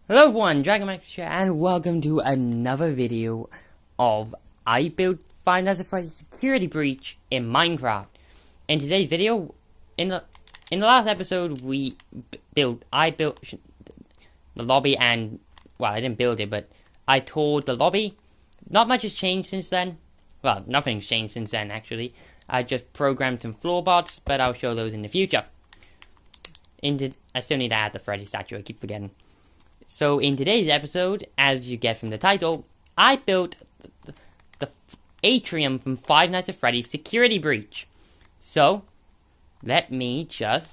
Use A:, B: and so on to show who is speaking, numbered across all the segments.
A: Hello everyone, DragonMax here, and welcome to another video of I built Five Nights at Freddy's Security Breach in Minecraft. In today's video, in the last episode, I built the lobby, and well, I didn't build it, but I toured the lobby. Not much has changed since then. Well, nothing's changed since then actually. I just programmed some floor bots, but I'll show those in the future. I still need to add the Freddy statue. I keep forgetting. So in today's episode, as you get from the title, I built the Atrium from Five Nights at Freddy's Security Breach. So, let me just...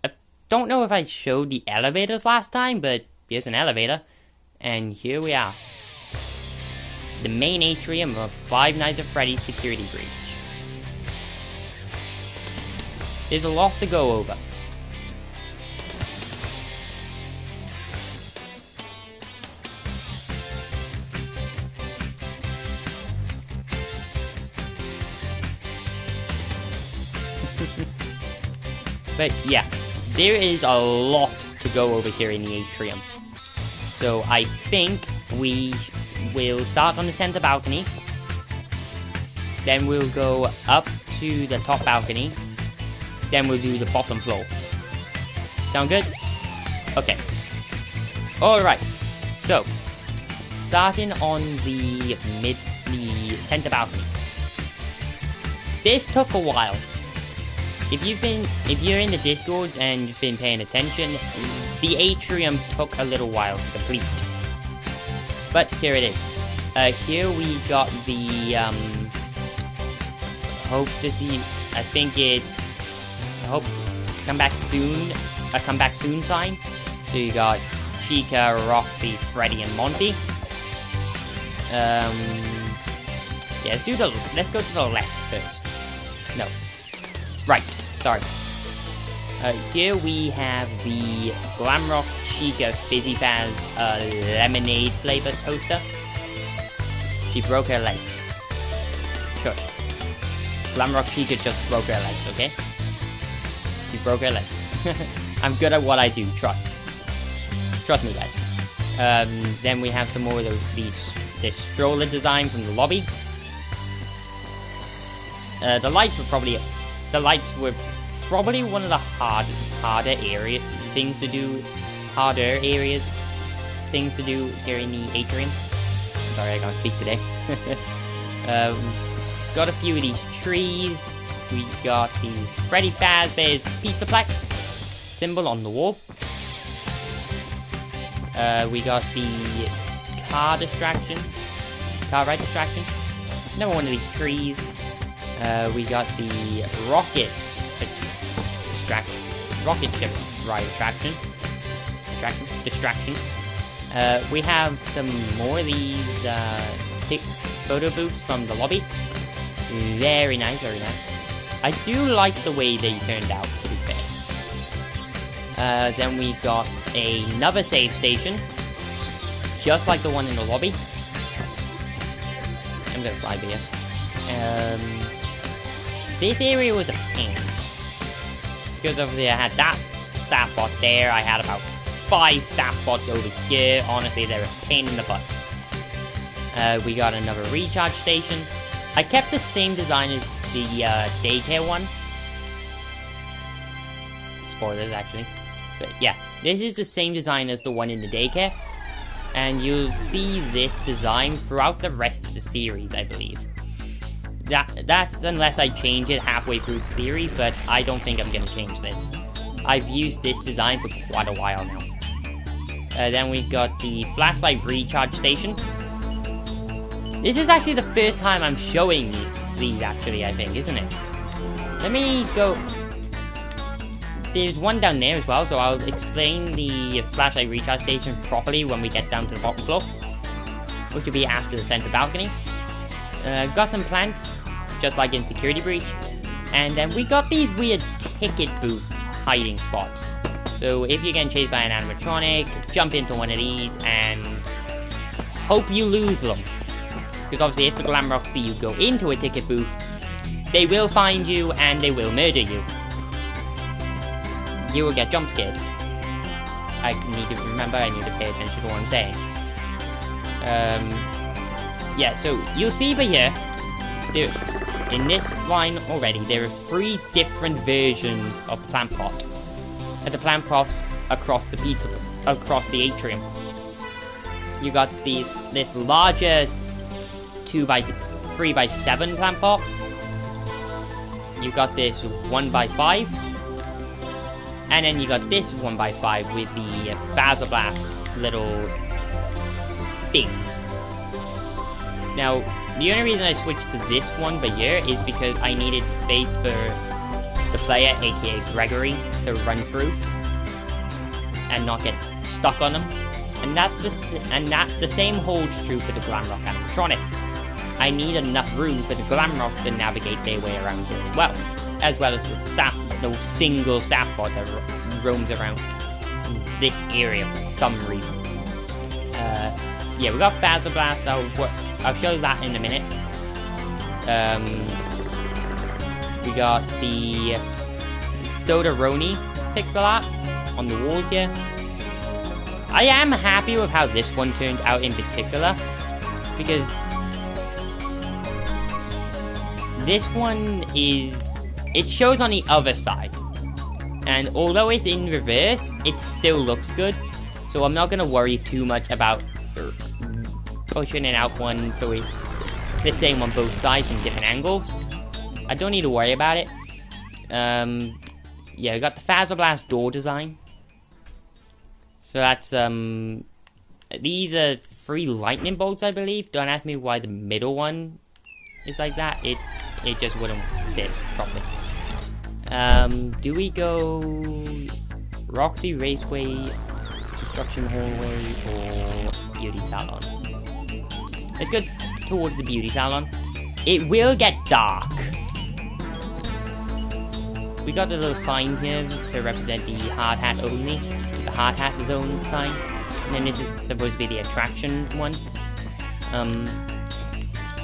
A: I don't know if I showed the elevators last time, but here's an elevator. And here we are. The main atrium of Five Nights at Freddy's Security Breach. There's a lot to go over. But yeah, there is a lot to go over here in the atrium. So I think we will start on the center balcony. Then we'll go up to the top balcony. Then we'll do the bottom floor. Sound good? Okay. Alright. So, starting on the center balcony. This took a while. If you're in the Discord and you've been paying attention, the atrium took a little while to complete. But here it is. Here we got the hope to see. I think it's hope come back soon. A come back soon sign. So you got Chica, Roxy, Freddy, and Monty. Yeah, let's go to the left first. No. Right, sorry. Here we have the Glamrock Chica Fizzy Faz lemonade flavored poster. She broke her legs. Sure. Glamrock Chica just broke her legs, okay? She broke her legs. I'm good at what I do, trust. Trust me, guys. Then we have some more of this stroller design from the lobby. The lights were probably one of the harder areas to do here in the atrium. Sorry, I can't speak today. Got a few of these trees. We got the Freddy Fazbear's Pizzaplex symbol on the wall. We got the car ride distraction. Another one of these trees. We got the rocket ship ride distraction. We have some more of these photo booths from the lobby. Very nice, very nice. I do like the way they turned out, to be fair. Then we got another save station, just like the one in the lobby. I'm gonna fly here. This area was a pain. Because obviously I had that staff bot there, I had about 5 staff bots over here. Honestly, they're a pain in the butt. We got another recharge station. I kept the same design as the daycare one. Spoilers, actually. But yeah, this is the same design as the one in the daycare. And you'll see this design throughout the rest of the series, I believe. That's unless I change it halfway through the series, but I don't think I'm going to change this. I've used this design for quite a while now. Then we've got the flashlight recharge station. This is actually the first time I'm showing these, actually, I think, isn't it? Let me go... There's one down there as well, so I'll explain the flashlight recharge station properly when we get down to the bottom floor, which will be after the center balcony. Got some plants, just like in Security Breach. And then we got these weird ticket booth hiding spots. So if you're getting chased by an animatronic, jump into one of these and hope you lose them. Because obviously if the Glamrock see you go into a ticket booth, they will find you and they will murder you. You will get jump scared. I need to remember, I need to pay attention to what I'm saying. Yeah, so you'll see by here, in this line already, there are 3 different versions of the plant pot. And the plant pots across the atrium. You got this larger 3x7 plant pot. You got this 1x5. And then you got this 1x5 with the Basilblast little things. Now, the only reason I switched to this one by here is because I needed space for the player, aka Gregory, to run through and not get stuck on them. And the same holds true for the Glamrock animatronics. I need enough room for the Glamrocks to navigate their way around here as well as the single staff pod that roams around this area for some reason. Yeah, we got Basilblast. I'll show that in a minute. We got the Sodaroni pixel art on the walls here. I am happy with how this one turned out in particular, because this one it shows on the other side, and although it's in reverse, it still looks good, so I'm not gonna worry too much about pushing it out one so it's the same on both sides from different angles. I don't need to worry about it. Yeah, we got the Basilblast door design. So that's, these are 3 lightning bolts, I believe. Don't ask me why the middle one is like that. It just wouldn't fit properly. Do we go Roxy Raceway, Construction Hallway, or Beauty Salon? Let's go towards the Beauty Salon. It will get dark. We got the little sign here to represent the hard hat only. The hard hat zone sign. And then this is supposed to be the attraction one.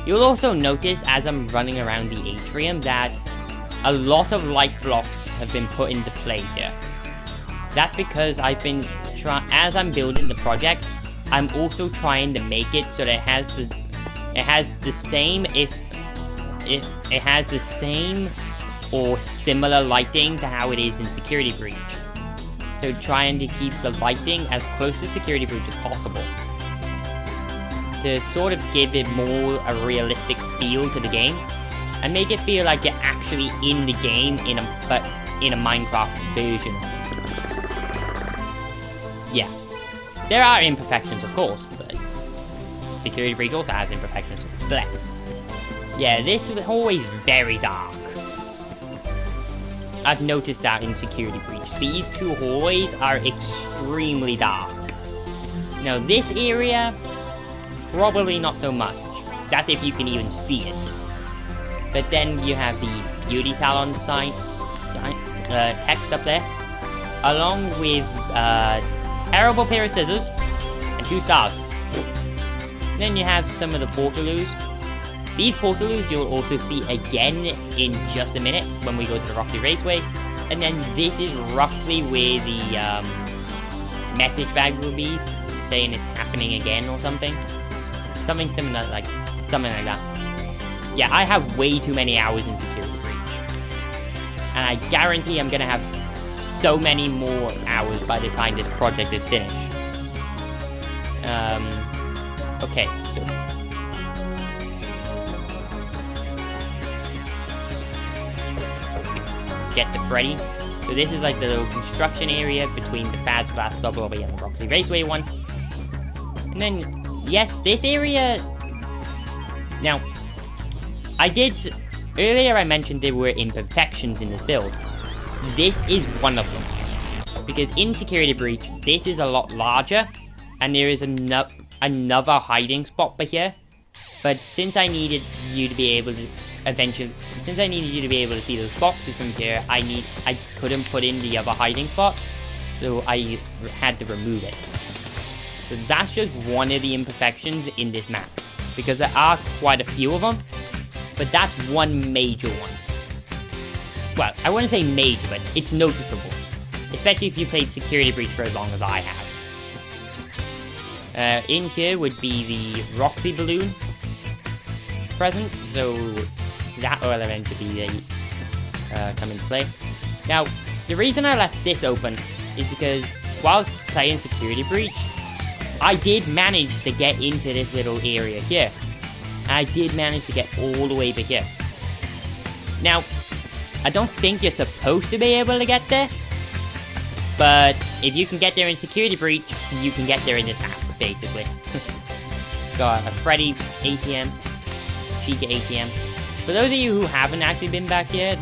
A: You'll also notice as I'm running around the atrium that a lot of light blocks have been put into play here. That's because I've been as I'm building the project, I'm also trying to make it so that it has the same or similar lighting to how it is in Security Breach. So trying to keep the lighting as close to Security Breach as possible, to sort of give it more a realistic feel to the game, and make it feel like you're actually in the game but in a Minecraft version. Yeah. There are imperfections, of course, but Security Breach also has imperfections. Blech. Yeah, this hallway is very dark. I've noticed that in Security Breach. These 2 hallways are extremely dark. Now, this area, probably not so much. That's if you can even see it. But then you have the Beauty Salon text up there, along with terrible pair of scissors and 2 stars. Then you have some of the portaloos. These portaloos you'll also see again in just a minute when we go to the Rocky Raceway. And then this is roughly where the message bag will be, saying it's happening again or something. Something similar, something like that. Yeah, I have way too many hours in Security Breach. And I guarantee I'm gonna have so many more hours by the time this project is finished. Okay, so get to Freddy. So this is like the little construction area between the Basilblast sub-lobby and the Roxy Raceway one. And then, yes, this area... Now, earlier I mentioned there were imperfections in this build. This is one of them. Because in Security Breach, this is a lot larger, and there is another hiding spot by here. But since I needed you to be able to see those boxes from here, I couldn't put in the other hiding spot, so I had to remove it. So that's just one of the imperfections in this map, because there are quite a few of them, but that's one major one. Well, I wouldn't say major, but it's noticeable. especially if you played Security Breach for as long as I have. In here would be the Roxy balloon present, so that will eventually come into play. Now, the reason I left this open is because while playing Security Breach, I did manage to get into this little area here. I did manage to get all the way to here. Now, I don't think you're supposed to be able to get there, but if you can get there in Security Breach, you can get there in this map, basically. Got a Freddy ATM, Chica ATM. For those of you who haven't actually been back here,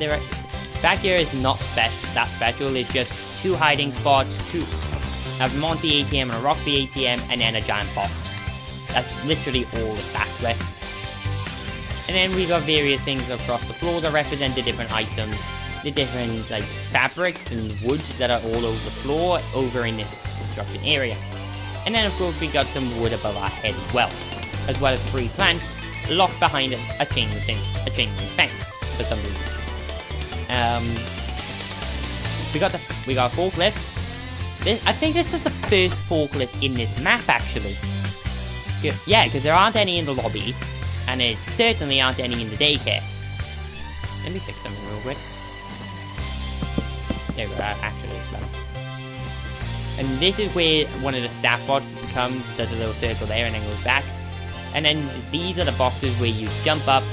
A: back here is not that special. It's just 2 hiding spots, a Monty ATM and a Roxy ATM, and then a giant box. That's literally all the stats left. And then we got various things across the floor that represent the different items, the different like fabrics and woods that are all over the floor over in this construction area. And then of course we got some wood above our head as well as 3 plants locked behind a chain link fence for some reason. We got a forklift. I think this is the first forklift in this map actually. Yeah, because there aren't any in the lobby. And there certainly aren't any in the daycare. Let me fix something real quick. There we go, actually it's better. And this is where one of the staff bots comes, does a little circle there and then goes back. And then these are the boxes where you jump up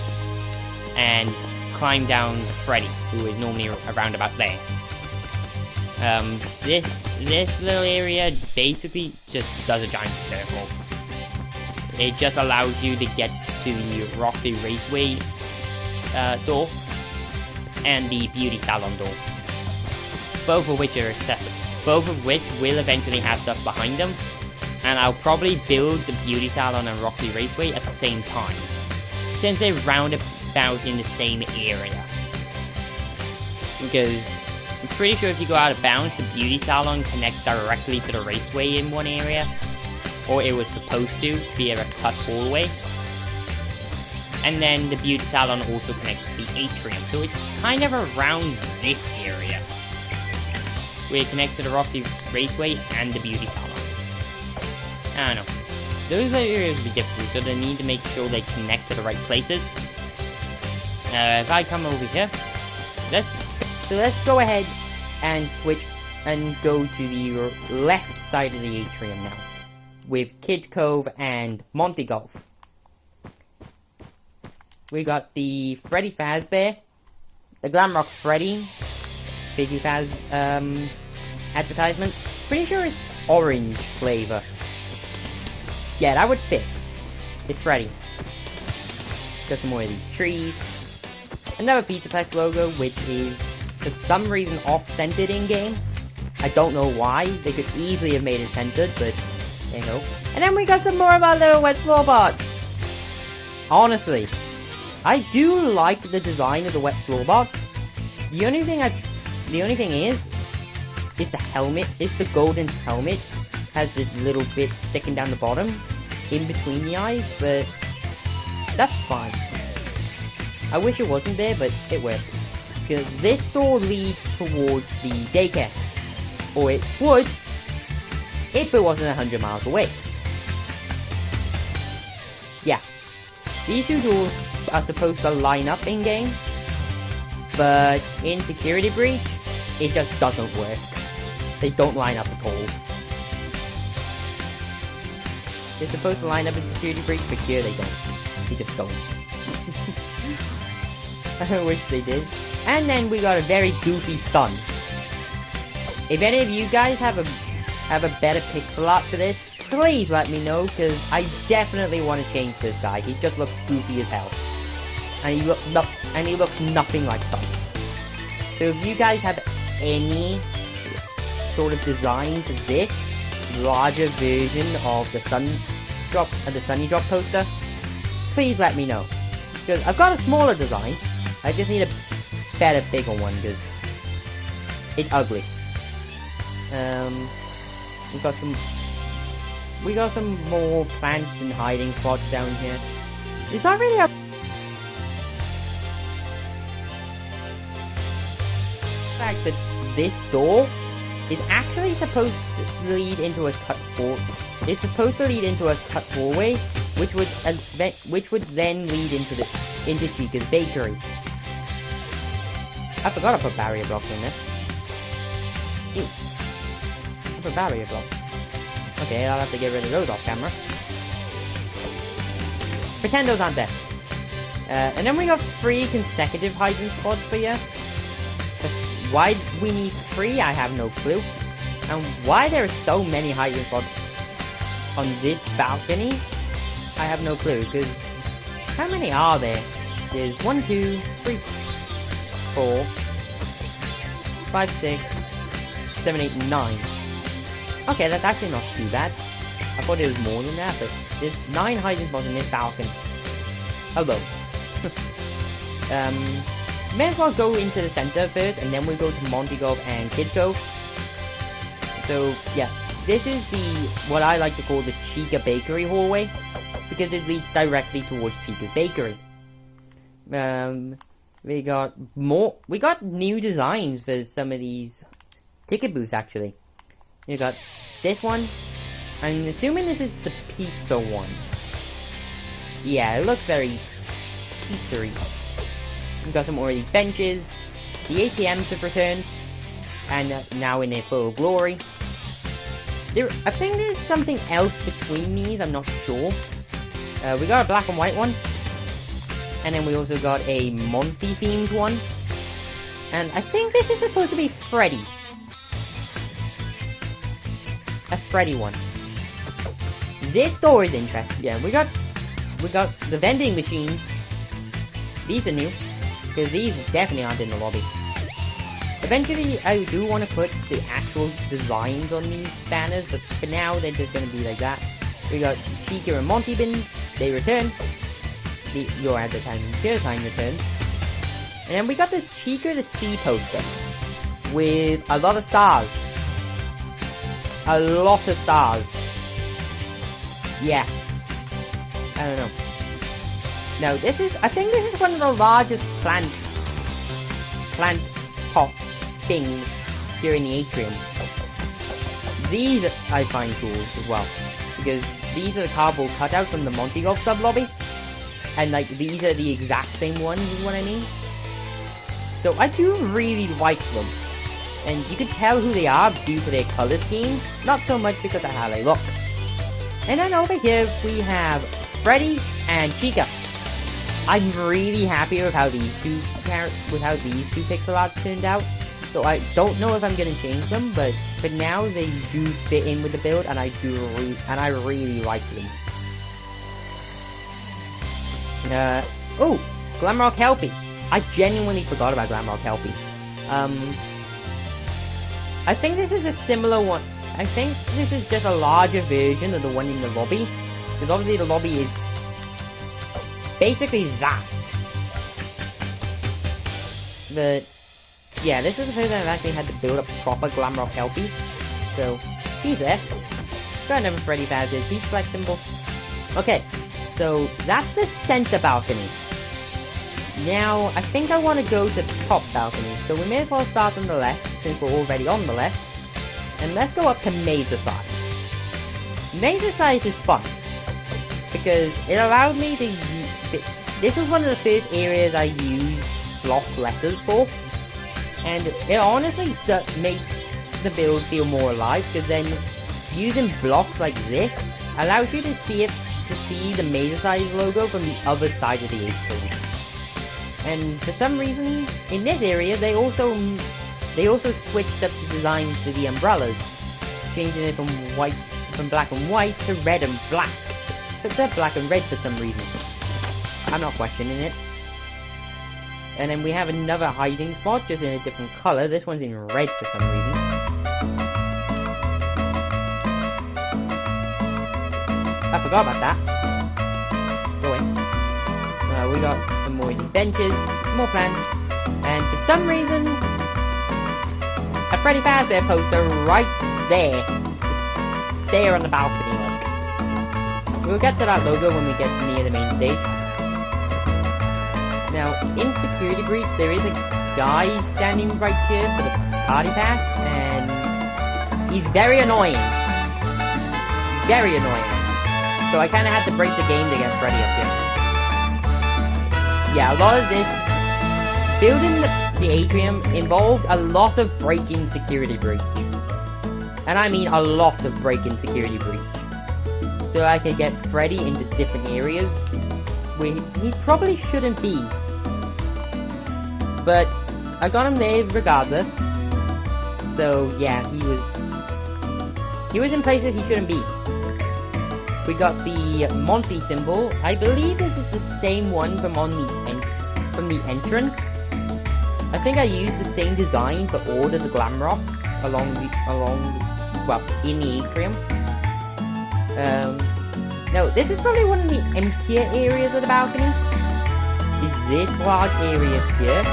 A: and climb down to Freddy, who is normally around about there. This little area basically just does a giant circle. It just allows you to get to the Roxy Raceway door and the beauty salon door, both of which are accessible. Both of which will eventually have stuff behind them, and I'll probably build the beauty salon and Roxy Raceway at the same time, since they're roundabout in the same area. Because I'm pretty sure if you go out of bounds, the beauty salon connects directly to the raceway in one area. Or it was supposed to be a cut all the way. And then the beauty salon also connects to the Atruim. So it's kind of around this area, where it connects to the Roxy Raceway and the beauty salon. I don't know. Those areas will be difficult, so they need to make sure they connect to the right places. If I come over here, let's go ahead and switch and go to the left side of the Atrium now, with Kid Cove and Monty Golf. We got the Freddy Fazbear, the Glamrock Freddy, Fizzy Faz advertisement. Pretty sure it's orange flavor. Yeah, that would fit. It's Freddy. Got some more of these trees. Another Pizzaplex logo, which is for some reason off-centered in-game. I don't know why. They could easily have made it centered, but there you go. And then we got some more of our little wet floor bots. Honestly, I do like the design of the wet floor bots. The only thing is the helmet. The golden helmet has this little bit sticking down the bottom, in between the eyes, but that's fine. I wish it wasn't there, but it works. Because this door leads towards the daycare. Or it would, if it wasn't 100 miles away. Yeah. These two doors are supposed to line up in-game, but in Security Breach, it just doesn't work. They don't line up at all. They're supposed to line up in Security Breach, but here they don't. They just don't. I wish they did. And then we got a very goofy sun. If any of you guys have a better pixel art for this, please let me know, because I definitely want to change this guy. He just looks goofy as hell. And he looks nothing like Sun. So if you guys have any sort of design to this larger version of the Sunny Drop poster, please let me know. Because I've got a smaller design. I just need a better, bigger one, because it's ugly. We got some more plants and hiding spots down here. It's not really a fact that this door is actually supposed to lead into a cut hall. It's supposed to lead into a cut hallway, which would then lead into Chica's bakery. I forgot to put barrier blocks in this. Ew. I put barrier blocks. Okay, I'll have to get rid of those off camera. Pretend those aren't there. And then we got 3 consecutive hiding spots for you. Why we need 3, I have no clue. And why there are so many hiding spots on this balcony, I have no clue. Because how many are there? There's 1, 2, 3, 4, 5, 6, 7, 8, 9. Okay, that's actually not too bad. I thought it was more than that, but there's 9 hiding spots in this balcony. Hello. May as well go into the center first, and then we go to Monty Golf and Kid Cove. So, yeah. This is what I like to call the Chica Bakery hallway, because it leads directly towards Chica's bakery. We got new designs for some of these ticket booths, actually. You got this one. I'm assuming this is the pizza one. Yeah, it looks very pizzery. We've got some already benches. The ATMs have returned, and now in their full glory. I think there's something else between these, I'm not sure. We got a black and white one, and then we also got a Monty themed one. And I think this is supposed to be Freddy. A Freddy one. This door is interesting. Yeah, we got the vending machines. These are new, because these definitely aren't in the lobby. Eventually, I do want to put the actual designs on these banners, but for now, they're just going to be like that. We got Chica and Monty bins. They return. Your advertising here sign returned. And then we got the Chica the Sea poster with a lot of stars. A lot of stars. Yeah. I don't know. Now, I think this is one of the largest plant pot things here in the Atruim. These I find cool as well, because these are the cardboard cutouts from the Monty Golf sub-lobby, and like these are the exact same ones is what I mean. So I do really like them, and you can tell who they are due to their color schemes, not so much because of how they look. And then over here we have Freddy and Chica. I'm really happy with how these two pixel arts turned out. So I don't know if I'm gonna change them, but for now they do fit in with the build, and I really like them. Oh, Glamrock Helpy. I genuinely forgot about Glamrock Helpy. I think this is a similar one. I think this is just a larger version of the one in the lobby, because obviously the lobby is basically that. But yeah, this is the first time I've actually had to build a proper Glamrock Helpy. So he's there. Got another Freddy Fazbear's Beach Flex symbol. Okay, so that's the center balcony. Now, I think I want to go to the top balcony, so we may as well start on the left, since we're already on the left. And let's go up to Mazer Size. Mazer Size is fun, because it allowed me to this was one of the first areas I used block letters for, and it honestly made the build feel more alive, because then using blocks like this allows you to see the Mazer Size logo from the other side of the Atruim. And for some reason, in this area, they also switched up the design to the umbrellas, changing it from black and white to red and black. But they're black and red for some reason. I'm not questioning it. And then we have another hiding spot, just in a different color. This one's in red for some reason. I forgot about that. Go in. We got some more benches, more plants, and for some reason, a Freddy Fazbear poster right there. Just there on the balcony. We'll get to that logo when we get near the main stage. Now, in security breach, there is a guy standing right here for the party pass, and he's very annoying. Very annoying. So I kind of had to break the game to get Freddy up here. Yeah, a lot of this... Building the atrium involved a lot of breaking security breach. And I mean a lot of breaking security breach. So I could get Freddy into different areas where he probably shouldn't be. But I got him there regardless. So yeah, he was in places he shouldn't be. We got the Monty symbol. I believe this is the same one from the entrance. I think I used the same design for all of the glam rocks in the atrium. No, this is probably one of the emptier areas of the balcony. Is this large area here?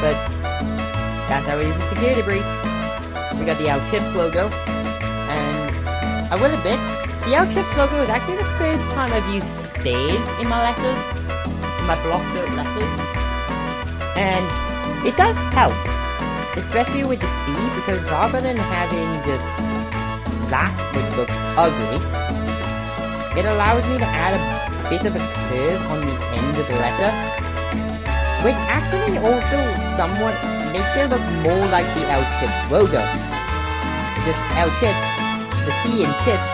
A: But that's how it is in security breach. We got the Outchips logo, and I will admit, the Outchips logo is actually the first time I've used stairs in my letters, in my block-built letters, and it does help, especially with the C, because rather than having just that, which looks ugly, it allows me to add a bit of a curve on the end of the letter, which actually also somewhat makes it look more like the L-Chips logo. Because L-Chips, the C in chips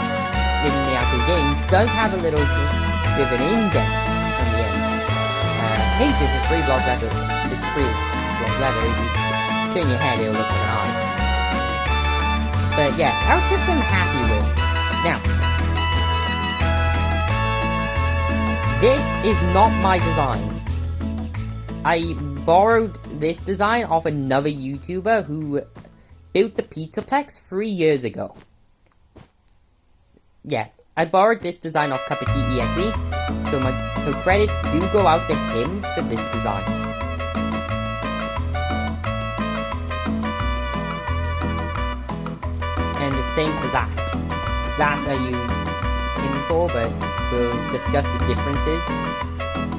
A: in the actual game, does have a little bit of an indent on the end. Pages is 3 block letters. It's 3 block letters. If you turn your head, it'll look like an eye. But yeah, L-Chips I'm happy with. Now, this is not my design. I borrowed this design off another YouTuber who built the Pizzaplex 3 years ago. Yeah, I borrowed this design off Cup of Tea EXE, so credits do go out to him for this design. And the same for that. That I used him for, but we'll discuss the differences,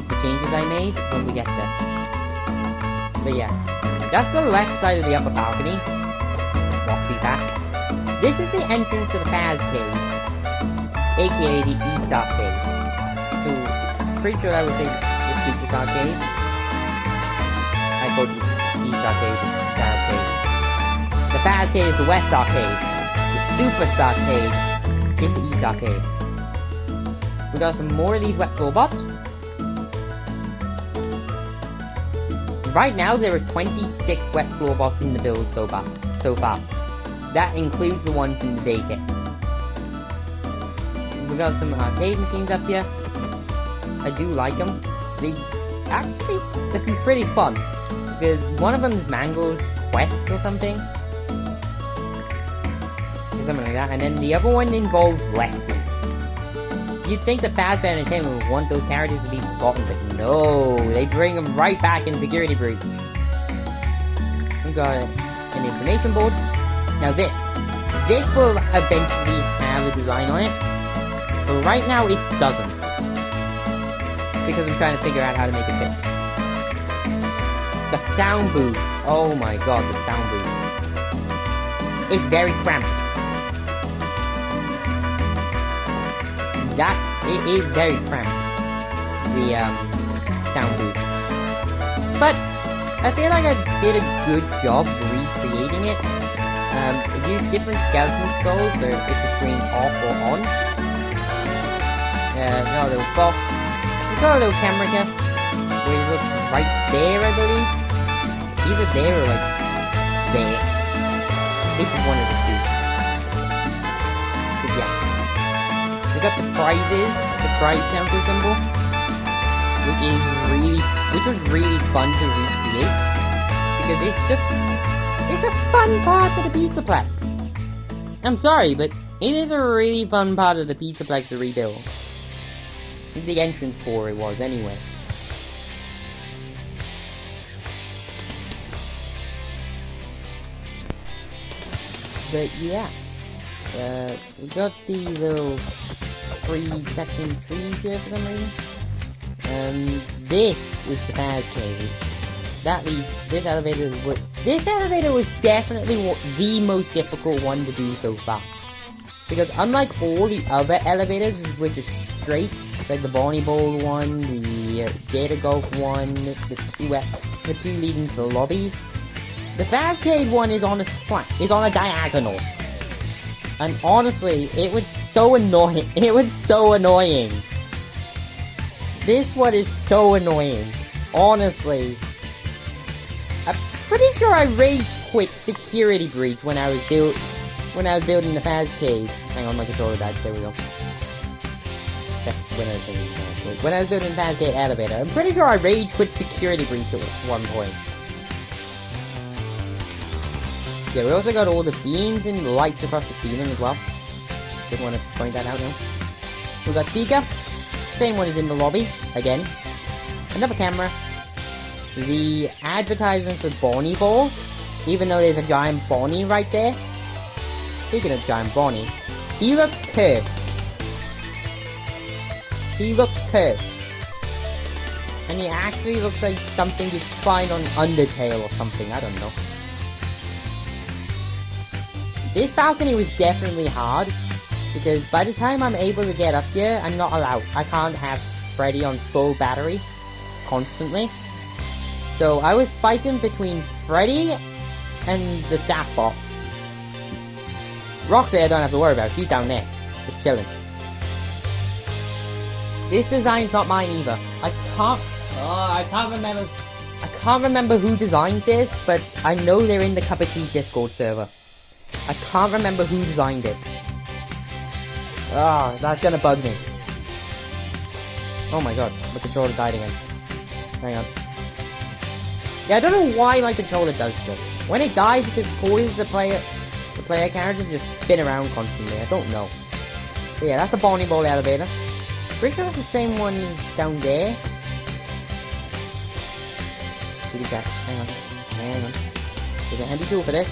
A: the changes I made when we get there. But yeah, that's the left side of the upper balcony. Roxy back. This is the entrance to the Faz Cave, aka the East Arcade. So, pretty sure I would say the Super Arcade. I called East Arcade, Faz Cave. The Faz Cave is the West Arcade. The Super Arcade is the East Arcade. We got some more of these wet floor bots. Right now, there are 26 wet floor bots in the build so far. That includes the one from the daycare. We got some arcade machines up here. I do like them. They've been pretty fun. Because one of them is Mango's Quest or something. Something like that. And then the other one involves Lefty. You'd think the Fazbear Entertainment would want those characters to be forgotten, but no, they bring them right back in Security Breach. We got an information board. Now this will eventually have a design on it, but right now it doesn't, because I'm trying to figure out how to make it fit. The sound booth, oh my god, the sound booth. It's very cramped. It is very cramped, the sound booth. But I feel like I did a good job recreating it. I used different skeleton skulls for if the screen off or on. We got a little box. We got a little camera here, where it looks right there, I believe. Either there or like there. It's one of the two. But yeah. We got the prizes, the prize counter symbol, which was really fun to recreate, because it's a fun part of the Pizzaplex. I'm sorry, but it is a really fun part of the Pizzaplex to rebuild. The entrance for it was, anyway. But yeah, we got the little 3-section trees here for some reason. This is the Faz Cave. that leads, this elevator was definitely the most difficult one to do so far. Because unlike all the other elevators, which is straight, like the Bonnie Bowl one, the Gator Golf one, the two leading to the lobby, the Fazcade one is on a diagonal. And honestly, it was so annoying. It was so annoying. This one is so annoying. Honestly. I'm pretty sure I rage quit Security Breach when I was building the Fazcade. Hang on, my controller died. There we go. When I was building the Fazcade elevator, I'm pretty sure I rage quit Security Breach at one point. Yeah, we also got all the beams and lights across the ceiling as well. Did want to point that out now. We got Chica. Same one as in the lobby. Again. Another camera. The advertisement for Bonnie Ball. Even though there's a giant Bonnie right there. Speaking of giant Bonnie. He looks cursed. He looks cursed. And he actually looks like something you'd find on Undertale or something. I don't know. This balcony was definitely hard, because by the time I'm able to get up here, I'm not allowed. I can't have Freddy on full battery constantly. So I was fighting between Freddy and the staff box. Roxy I don't have to worry about, she's down there, just chilling. This design's not mine either. I can't remember who designed this, but I know they're in the Cup of Tea Discord server. I can't remember who designed it. Ah, that's gonna bug me. Oh my god, my controller died again. Hang on. Yeah, I don't know why my controller does this. When it dies, it just causes the player character to just spin around constantly. I don't know. But yeah, that's the Bonnie Ball elevator. Pretty sure that's the same one down there. Pretty check. Hang on. There's an empty tool for this.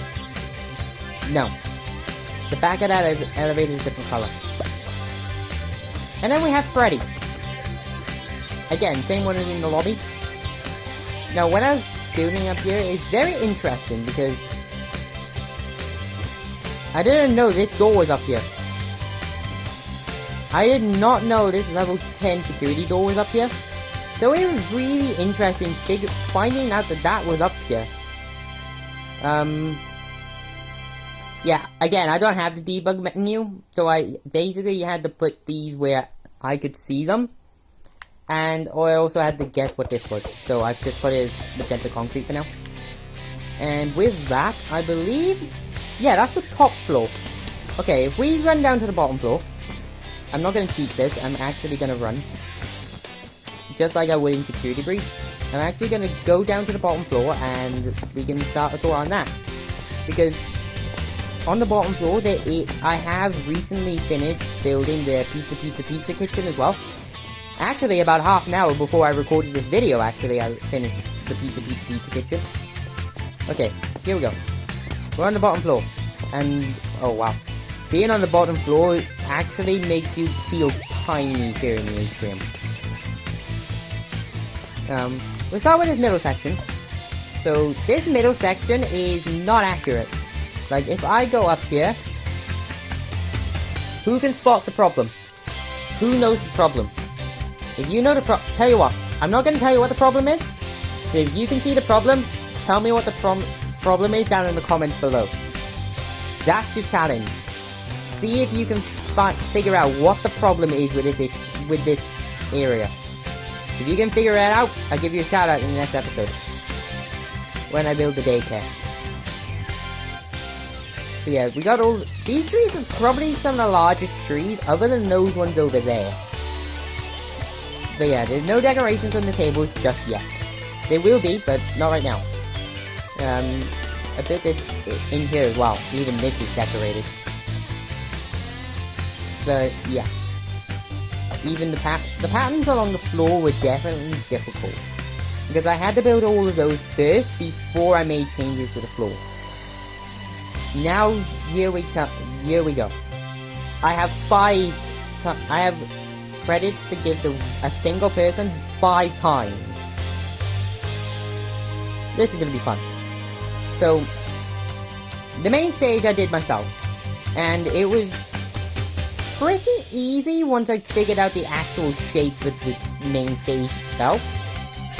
A: No. The back of that elevator is a different color. And then we have Freddy. Again, same one as in the lobby. Now, when I was building up here, it's very interesting because I didn't know this door was up here. I did not know this level 10 security door was up here. So it was really interesting finding out that that was up here. Yeah, again, I don't have the debug menu, so I basically had to put these where I could see them. And I also had to guess what this was, so I've just put it as magenta concrete for now. And with that, I believe, yeah, that's the top floor. Okay, if we run down to the bottom floor, I'm not going to cheat this, I'm actually going to run. Just like I would in Security Breach. I'm actually going to go down to the bottom floor and we can start a tour on that. Because on the bottom floor, I have recently finished building the pizza kitchen as well. Actually, about half an hour before I recorded this video, I finished the pizza kitchen. Okay, here we go. We're on the bottom floor. And, oh wow. Being on the bottom floor actually makes you feel tiny here in the atrium. We'll start with this middle section. So, this middle section is not accurate. Like, if I go up here, who can spot the problem? Who knows the problem? If you know the tell you what, I'm not going to tell you what the problem is, but if you can see the problem, tell me what the problem is down in the comments below. That's your challenge. See if you can figure out what the problem is with this area. If you can figure it out, I'll give you a shout out in the next episode. When I build the daycare. But yeah, we got all... These trees are probably some of the largest trees, other than those ones over there. But yeah, there's no decorations on the table just yet. There will be, but not right now. I built this in here as well. Even this is decorated. But yeah. Even the patterns along the floor were definitely difficult. Because I had to build all of those first before I made changes to the floor. Now, here we go. I have credits to give a single person 5 times. this is gonna be fun. So, the main stage I did myself, and it was pretty easy once I figured out the actual shape of the main stage itself.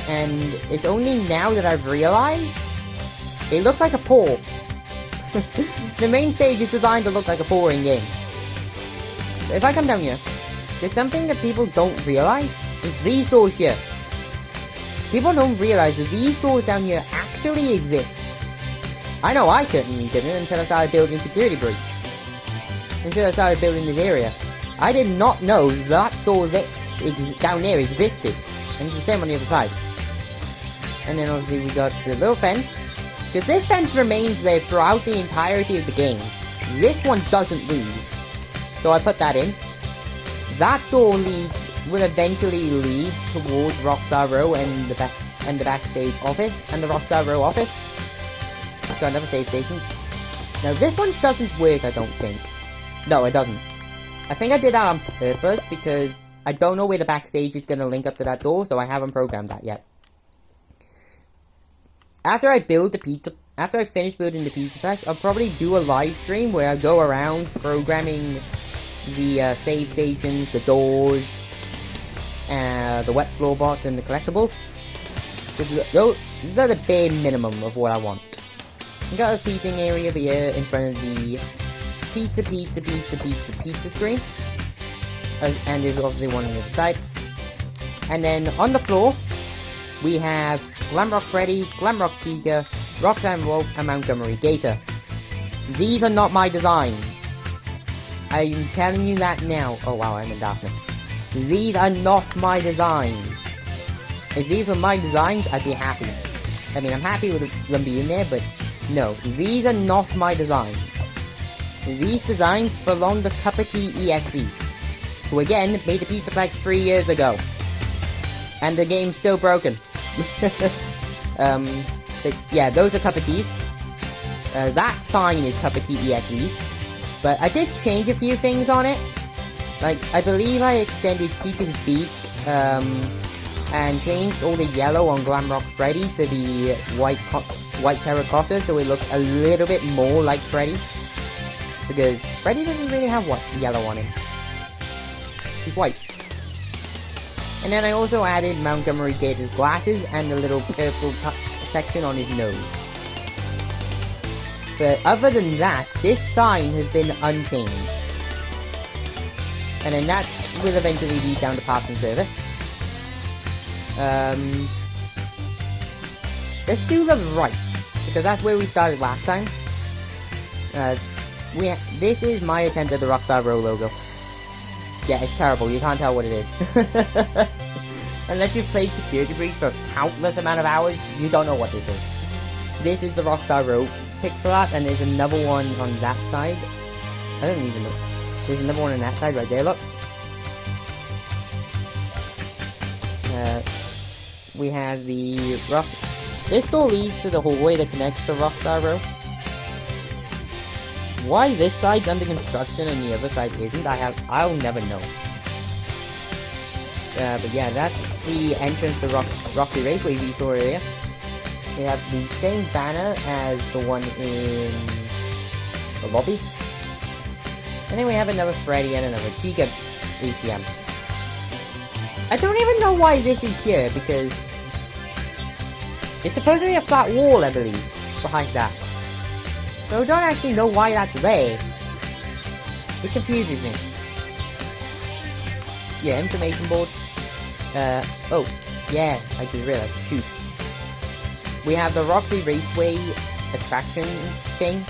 A: And it's only now that I've realized it looks like a paw. The main stage is designed to look like a paw in game. If I come down here, there's something that people don't realize, is these doors here. People don't realize that these doors down here actually exist. I know I certainly didn't until I started building Security Breach. Until I started building this area. I did not know that door down there existed. And it's the same on the other side. And then obviously we got the little fence. Because this fence remains there throughout the entirety of the game. This one doesn't leave. So I put that in. That door will eventually lead towards Rockstar Row and the backstage office and the Rockstar Row office. Got another save station. Now this one doesn't work, I don't think. No, it doesn't. I think I did that on purpose because I don't know where the backstage is going to link up to that door, so I haven't programmed that yet. After I finish building the pizza packs, I'll probably do a live stream where I go around programming the save stations, the doors, the wet floor bots, and the collectibles. These are the bare minimum of what I want. We got a seating area over here in front of the pizza screen. And there's obviously one on the other side. And then on the floor, we have Glamrock Freddy, Glamrock Chica, Roxanne Wolf, and Montgomery Gator. These are not my designs. I'm telling you that now. Oh wow, I'm in darkness. These are not my designs. If these were my designs, I'd be happy. I mean, I'm happy with them being there, but no, these are not my designs. These designs belong to Cuppa Key EXE, who again made the pizza pack 3 years ago. And the game's still broken. But yeah, those are Cuppa Keys. That sign is Cuppa Key EXE. But I did change a few things on it. Like, I believe I extended Chica's beak, and changed all the yellow on Glamrock Freddy to be white terracotta, so it looks a little bit more like Freddy. Because Freddy doesn't really have yellow on him. He's white. And then I also added Montgomery Gator's glasses and the little purple section on his nose. But other than that, this sign has been unchanged. And then that will eventually lead down to parts and service. Let's do the right, because that's where we started last time. This is my attempt at the Rockstar Row logo. Yeah, it's terrible, you can't tell what it is. Unless you've played Security Breach for a countless amount of hours, you don't know what this is. This is the Rockstar Row pixel art, and there's another one on that side. I don't even know. There's another one on that side right there, look. We have the this door leads to the hallway that connects to Rockstar Row. Why this side's under construction and the other side isn't, I'll never know. But yeah, that's the entrance to Rocky Raceway we saw earlier. We have the same banner as the one in the lobby. And then we have another Freddy and another Chica ATM. I don't even know why this is here, because it's supposed to be a flat wall, I believe, behind that. So I don't actually know why that's there. It confuses me. Yeah, information board. Oh, yeah, I just realized. Shoot. We have the Roxy Raceway attraction thing.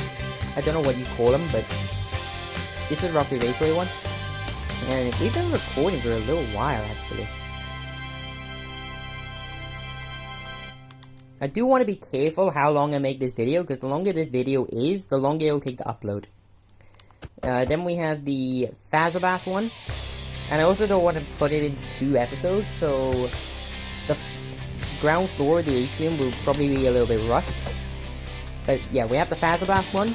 A: I don't know what you call them, but this is Roxy Raceway one. And we've been recording for a little while, actually. I do want to be careful how long I make this video, because the longer this video is, the longer it'll take to upload. Then we have the Fazzabath one. And I also don't want to put it into 2 episodes, so the ground floor of the atrium will probably be a little bit rushed. But yeah, we have the Fazzabath one.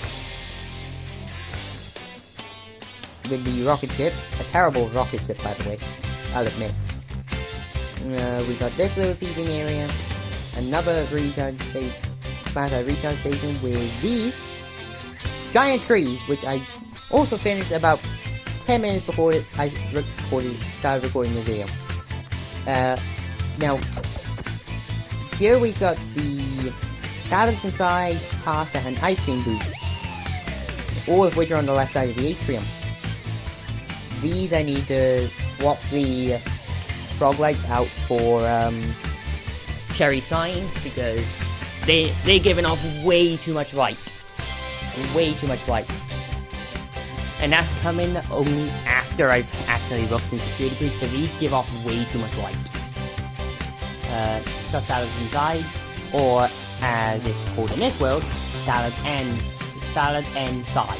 A: With the rocket ship. A terrible rocket ship, by the way. I'll admit. We got this little seating area. another recharge station with these giant trees, which I also finished about 10 minutes before I started recording the video. Now, here we got the salads and sides, pasta, and ice cream booths, all of which are on the left side of the atrium. These I need to swap the frog lights out for cherry signs because they're giving off way too much light. Way too much light. And that's coming only after I've actually looked in security booths, because these give off way too much light. Got salads inside, or as it's called in this world, salad and side.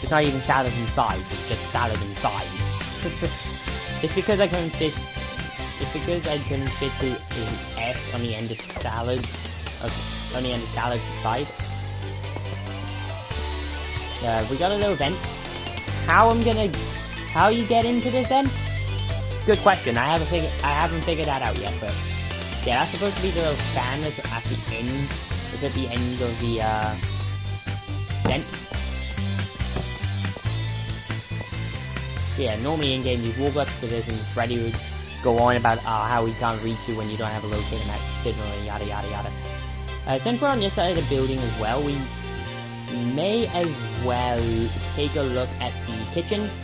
A: It's not even salad and sides, it's just salad and side. It's because I couldn't fit the S on the end of salads, inside. We got a little vent. How you get into this vent? Good question. I haven't figured that out yet, but yeah, that's supposed to be the little fan that's at the end. It's at the end of the vent. Yeah, normally in game you walk up to this and Freddy would go on about how he can't reach you when you don't have a locator map signal and yada yada yada. Since we're on this side of the building as well, we may as well take a look at the kitchens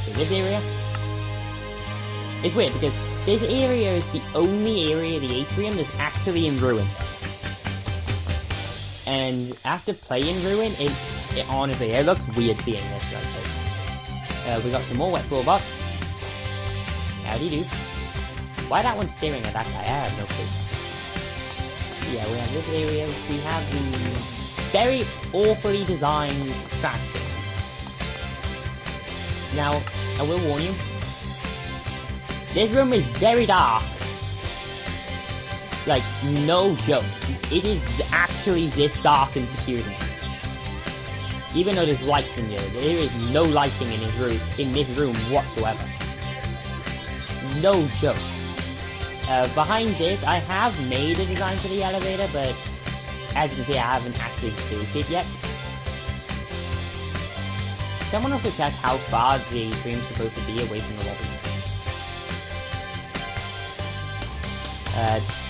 A: in this area. It's weird because this area is the only area of the atrium that's actually in ruin. And after playing ruin, it honestly, it looks weird seeing this right here. We got some more wet floor box. Howdy do. Why that one's staring at that guy? I have no clue. Yeah, we have this area. We have the very awfully designed trash bin. Now, I will warn you. This room is very dark. Like, no joke. It is actually this dark in security. Even though there's lights in here, there is no lighting in this room whatsoever. No joke. Behind this, I have made a design for the elevator, but as you can see, I haven't actually built it yet. Someone also check how far the atrium is supposed to be away from the lobby.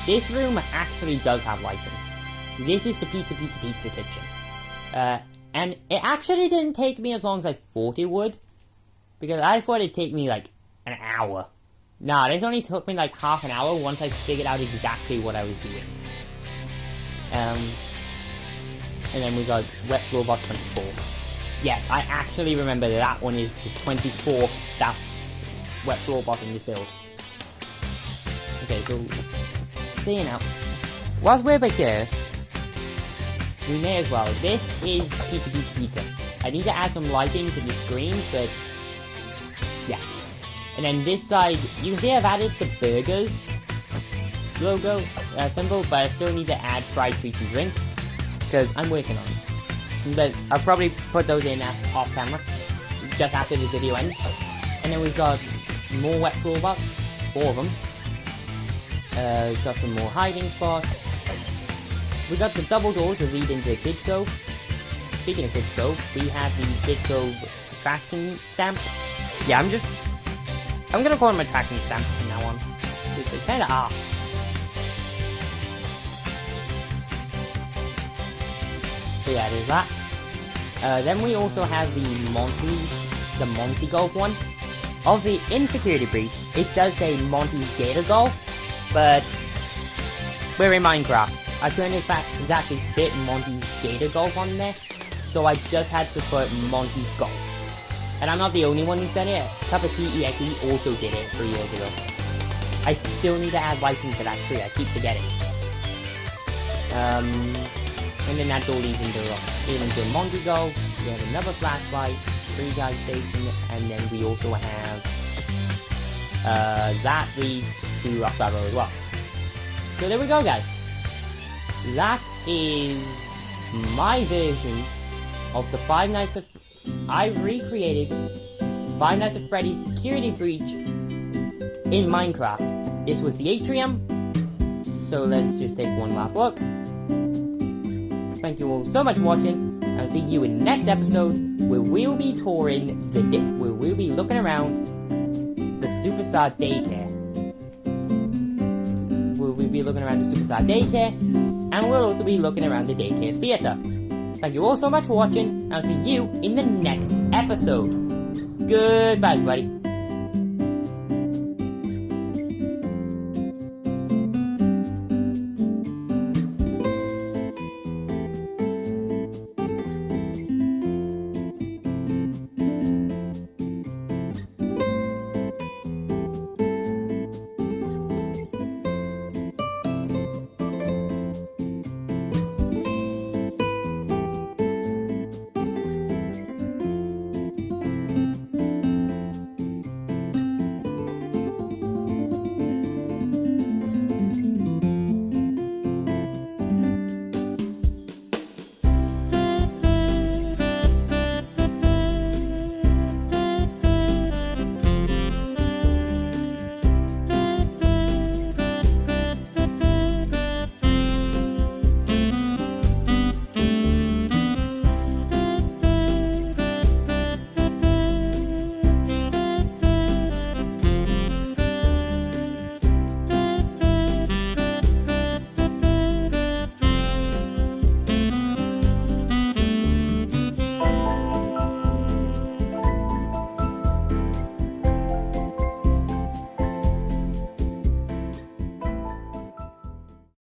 A: This room actually does have lighting. This is the pizza kitchen. And it actually didn't take me as long as I thought it would, because I thought it'd take me like an hour. Nah, this only took me like half an hour once I figured out exactly what I was doing. And then we got wet floor box 24. Yes, I actually remember that one is the 24th wet floor box in this build. Okay, so seeing now, whilst we're back here, we may as well. This is pizza. I need to add some lighting to the screens, but yeah. And then this side, you can see I've added the burgers logo symbol, but I still need to add fried treats and drinks because I'm working on it. But I'll probably put those in off camera just after the video ends. And then we've got more wet floor box, 4 of them. We've got some more hiding spots. We got the double doors that lead into Kids Cove. Speaking of Kids Cove, we have the Kids Cove attraction stamp. Yeah, I'm gonna call them attraction stamps from now on. They kinda are. So yeah, there's that. Then we also have the Monty Golf one. Obviously, in Security Breach, it does say Monty Gator Golf, but we're in Minecraft. I couldn't exactly fit Monty's Gator Golf on there, so I just had to put Monty's Golf. And I'm not the only one who's done it. Cup of Tea EXE also did it 3 years ago. I still need to add lighting to that tree, I keep forgetting. And then that door leads into Monty Golf. We have another flashlight, recharge station, and then we also have that leads to Rockstar Road as well. So there we go, guys. That is my version of the Five Nights of... I recreated Five Nights at Freddy's Security Breach in Minecraft. This was the atrium. So let's just take one last look. Thank you all so much for watching. I'll see you in the next episode where we'll be touring where we'll be looking around the Superstar Daycare. We'll be looking around the Superstar Daycare, and we'll also be looking around the Daycare Theatre. Thank you all so much for watching. I'll see you in the next episode. Goodbye, everybody.